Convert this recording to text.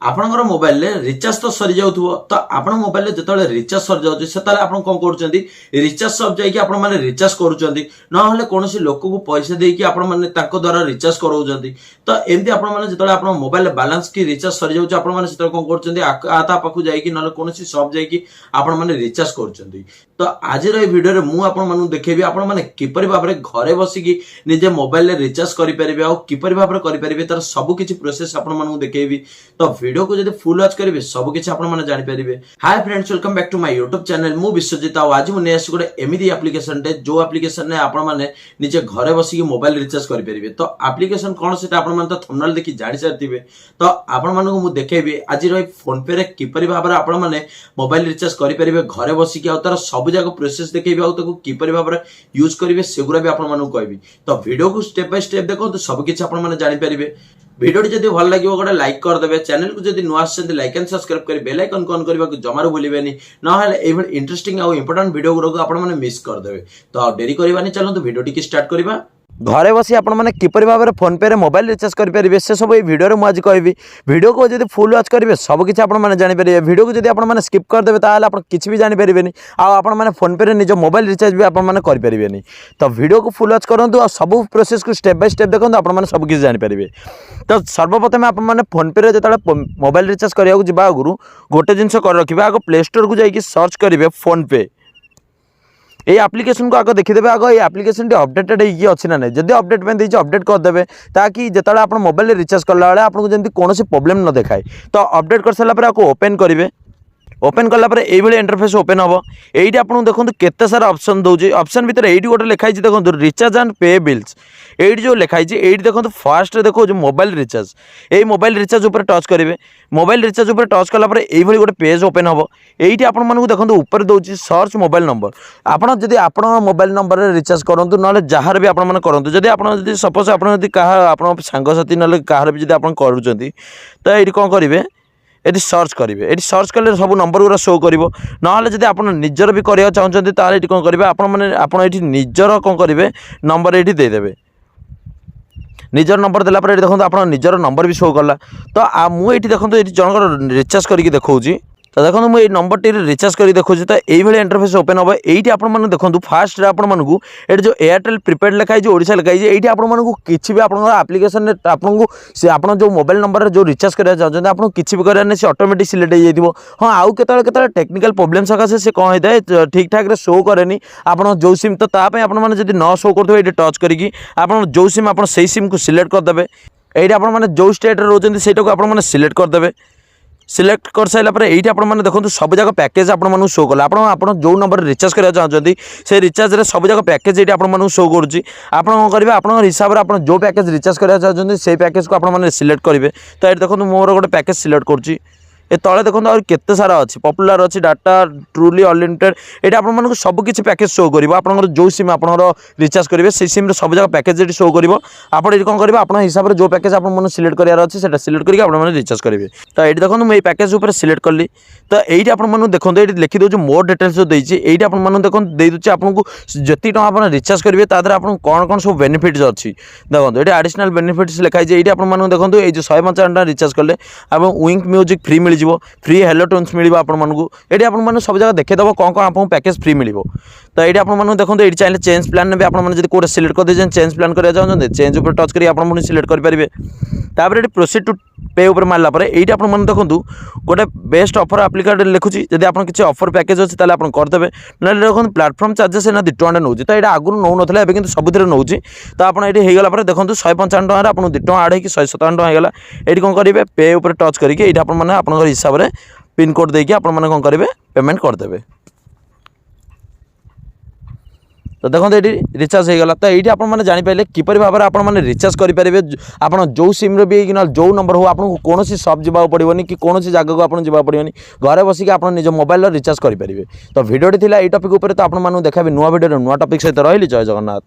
आपणकर mobile recharge तो सरी जाउथबो तो आपण मोबाइल जेतले रिचार्ज सरी जाउछ सेतले आपण कोन करउछंती रिचार्ज सब जाई कि आपण माने रिचार्ज करूछंती न हले कोनोसी लोक को पैसा देई कि आपण माने ताको द्वारा रिचार्ज करउछंती तो एमती आपण माने जेतले आपण मोबाइल बैलेंस की रिचार्ज सरी जाउछ आपण माने सेतले कोन करउछंती आता पाखु जाई कि न कोनोसी शॉप जाई कि आपण माने रिचार्ज करउछंती तो आज रे वीडियो रे मु आपण मानु देखेबी आपण माने किपरि भाबरे घरे बसी कि निजे मोबाइल रे रिचार्ज करि परिबे आ किपरि भाबरे करि परिबे तर सब किछि प्रोसेस आपण मानु देखेबी तो वीडियो को जदि फुल वॉच करिवे सब किछि आपण माने जानि परिबे। Hi friends welcome back to my YouTube channel मु विश्वजित आ आज मु नेस गोटे एमिदी एप्लीकेशन टे जो एप्लीकेशन ने आपण माने निजे घरे बसी कि मोबाइल रिचार्ज करि परिबे तो एप्लीकेशन कोन सेटा आपण माने तो थंबनेल देखि जानि सारथिबे तो आपण माने को मु देखेबी आज रो फोन पे रे किपरि भाबरे आपण माने मोबाइल रिचार्ज करि परिबे घरे बसी कि आ तार सब जाक प्रोसेस देखेबी आ ताको किपरि भाबरे यूज करिवे सेगुरा भी आपण माने कहबी तो वीडियो को स्टेप बाय स्टेप देखो तो सब किछि आपण माने जानि परिबे। वीडियो जदि भल लगे गोटे लाइक करदे चैनल को जदि नुआ आछन लाइक एंड सब्सक्राइब कर बेल आइकन ऑन करबा को जमारो भूलिबेनी न हेले एभल इंटरेस्टिंग आ इंपोर्टेंट वीडियो गुरो आपण माने मिस कर देबे तो देरी करबानी चलो तो वीडियो टी स्टार्ट करबा। घरे बसी आपण मैंने किपर भाव में फोन पे रे मोबाइल रिचार्ज करेंगे से सब ये वीडियो मुझे कहबी वीडियो को जब फुल वॉच करेंगे सब किसी आपने जानीपर वीडियो को जब आप स्किप करदे आप किसी भी जानीपर आपण मैंने फोन पे रे निज मोबाइल रिचार्ज भी आपने करें तो वीडियो को फुल वॉच करूँ और सब प्रोसेस को स्टेप बाय स्टेप देखो आपने सब किसी जानीपर तो सर्वप्रथम आपने फोन पे रे जो मोबाइल रिचार्ज करने जा आगु गोटे जिन रखिए आग प्ले स्टोर को जाकि सर्च करेंगे फोन पे ये एप्लीकेशन को आगे देखीदे आगे ये एप्लीकेशन टी अपडेटेड होगी अच्छी ना नहीं जब अपडेट में देती अपडेट करदे ताकि जो आप मोबाइल रिचार्ज कला आपको जमी कौन प्रॉब्लम न देखाए तो अपडेट कर सारा आपको ओपन करेंगे ओपन कलापर ये इंटरफेस ओपन हम ये आपको देखो केते सारा ऑप्शन दूसरी ऑप्शन भितर ये गोटे लिखाई देखो रिचार्ज एंड पे बिल्स ये जो लिखाई ये देखो फास्ट देखो जो मोबाइल रिचार्ज ये मोबाइल रिचार्ज ऊपर टच करेंगे मोबाइल रिचार्ज ऊपर टच कलापर ये गोटे पेज ओपन हम ये आपको देखो ऊपर दूसरी सर्च मोबाइल नंबर आपड़ जब आप मोबाइल नंबर रिचार्ज करूँ ना जार भी करूँ जब आप सपोज आप सांगसाथी ना कहार भी जब आप करूँ तो ये कौन करेंगे ये सर्च करेंगे ये सर्च कले सब नंबर गुरा शो कर ना जब आप निजर भी करने चाहते तो ये कौन करेंगे आपड़ी निजर कौन करेंगे नंबर ये देदेवे निजर नंबर देलापर देखो आप निजर नंबर भी शो कला तो मुझे देखो ये जनक रिचार्ज करके देखी तो देखो मुझे नंबर टी रिचार्ज कर देखो तो ये इंटरफेस ओपन हम ये आपको देखो फास्ट आपको ये जो एयरटेल प्रीपेड लिखाई जो ओडिशा लिखाई ये आपको किसी भी आप्लिकेसन आपको जो मोबाइल नंबर जो रिचार्ज करना चाहते आपको किसी भी कराने से ऑटोमेटिक सिलेक्ट हो जाइए हाँ आउ के टेक्निकल प्रोब्लेम सकाशे से कौन होता है ठीक ठाक शो कैनि आप जो सिम तो आपने जब न शो करेंगे ये टच करके आप जो सिम आप सिम को सिलेक्ट करदे ये आपने जो स्टेट रोचते से आपने सिलेक्ट करदे सिलेक्ट कर सारापर ये आपने देखो सब जाक पैकेज आपको शो कला आप जो नंबर रिचार्ज करना चाहते से रिचार्ज रे सब जाक पैकेज ये आपको शो करुँच आप करेंगे आप हिसाब से आप जो पैकेज रिचार्ज करना चाहते से पैकेज को आपने सिलेक्ट करेंगे तो ये देखो मोर गोटे पैकेज सिलेक्ट करुँच ये तले देखो और केते सारा अच्छी पपुलर अच्छी डाटा ट्रुली अनलिमिटेड ये आपको सब किसी पैकेज शो कर आप जो सिम आप रिचार्ज करेंगे से सिम सब जगह पैकेज ये शो कर आप कौन करेंगे आप हिसाब से जो पैकेज आप सिलेक्ट करार अच्छे से सिलेक्ट करके आपने रिचार्ज करेंगे तो ये देखो मुझे पैकेज ऊपर सिलेक्ट कली तो ये आपको देखो ये लिखी दूसरी मोर डिटेल्स जो देती ये आपको देखो दे दूसरी आपको जी टाँग आप रिचार्ज करेंगे तादर आप कौन कौन सब बेनिफिट्स अच्छी देखो ये एडिशनल बेनिफिट्स लिखाई ये आपको देखो ये जो 155 रिचार्ज कले आप विंक म्यूजिक फ्री मिल फ्री हेलो टोन्स मिल आपको ये आपको सब जगह देखीदेव कौन कौन आपको पैकेज फ्री मिल तो ये आपको देखो ये चाहिए चेंज प्लान भी आपने कौटे सिलेक्ट कर चेंज प्लान करना चाहते चेंज ऊपर टच कर आप सिलेक्ट करेंगे तापर ये प्रोसीड टू पे ऊपर मारला ये आपको देखो गोटे बेस्ट ऑफर आप्लिकेट लिखुची जब आप किसी ऑफर पैकेज अच्छे आप करदे ना देखो प्लाटफर्म चार्जेस ना 2 टଙ୍କା नौ तो यहाँ आगुरी नौ ना कि सब नौ तो आप ये होगा देखो 155 टଙ୍କା आपको 2 टଙ୍କା आड हो 157 टଙ୍କା होगा ये कौन करेंगे पे ऊपर टच करके आप हिसाब से पिन कोड देके आप कौन करेंगे पेमेंट करदे तो देखो ये रिचार्ज हो गला तो ये आपने जानीपारे किपर भाव में आपने रिचार्ज करेंगे आप जो सिम्रे भी कि जो नंबर हो आपको कौन सप जावाक पड़ोनी कि कौन जगह को आपको जावाक पड़ोनी घरे बसिक आप निज मोबाइल रिचार्ज करेंगे तो भिडियोटी थी ये टॉपिक उपर तो आपको देखा नुआ भिडियो नुआ टॉपिक सहित रही जय जगन्नाथ।